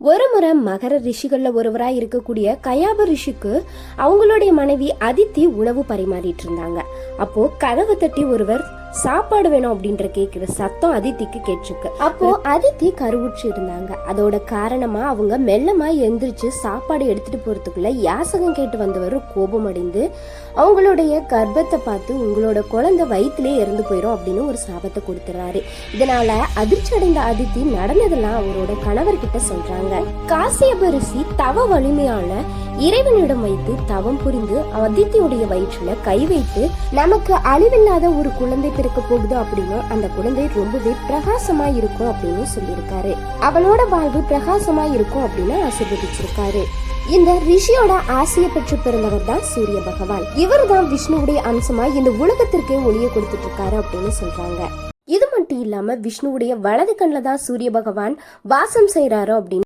ஒரு முறை மகர ரிஷிகள்ல ஒருவராய் இருக்கக்கூடிய கயாப ரிஷிக்கு அவங்களுடைய மனைவி அதித்தி உணவு பரிமாறிட்டு இருந்தாங்க. அப்போ கதவை தட்டி ஒருவர் சாப்பாடு வேணும் அப்படின்ற கேக்குற சத்தம் அதித்திக்கு கேட்டிருக்கு. அப்போ அதித்தி கருவுற்று இருந்தாங்க. அதோட காரணமா அவங்க மெல்லமா எந்திரிச்சு சாப்பாடு எடுத்துட்டு போறதுக்குள்ள யாசகம் கேட்டு வந்தவர் கோபம் அடைந்து அவங்களுடைய கர்ப்பத்தை பார்த்து உங்களோட குழந்தை வயிற்றுலே இறந்து போயிடும் அப்படின்னு ஒரு சாபத்தை கொடுத்துறாரு. இதனால அதிர்ச்சி அடைந்த அதித்தி நடந்ததெல்லாம் அவரோட கணவர்கிட்ட சொல்றாங்க. காசியப ரிஷி தவ வலிமையான இறைவனிடம் வைத்து தவம் புரிந்து அதித்தியுடைய வயிற்றுல கை வைத்து நமக்கு அழிவில்லாத ஒரு குழந்தை பிறக்க போகுது அப்படின்னு அந்த குழந்தை ரொம்பவே பிரகாசமா இருக்கும் அப்படின்னு சொல்லியிருக்காரு. அவளோட வாழ்வு பிரகாசமா இருக்கும் அப்படின்னு ஆசீர்வதிச்சிருக்காரு. இந்த ரிஷியோட ஆசையை பெற்று பிறந்தவர் தான் சூரிய பகவான். இவர் தான் விஷ்ணுவுடைய அம்சமா இந்த உலகத்திற்கே ஒளியை கொடுத்துட்டு இருக்காரு அப்படின்னு சொல்றாங்க. இது மட்டும் இல்லாம விஷ்ணுவுடைய வலது கண்ணில தான் சூரிய பகவான் வாசம் செய்யறாரு அப்படின்னு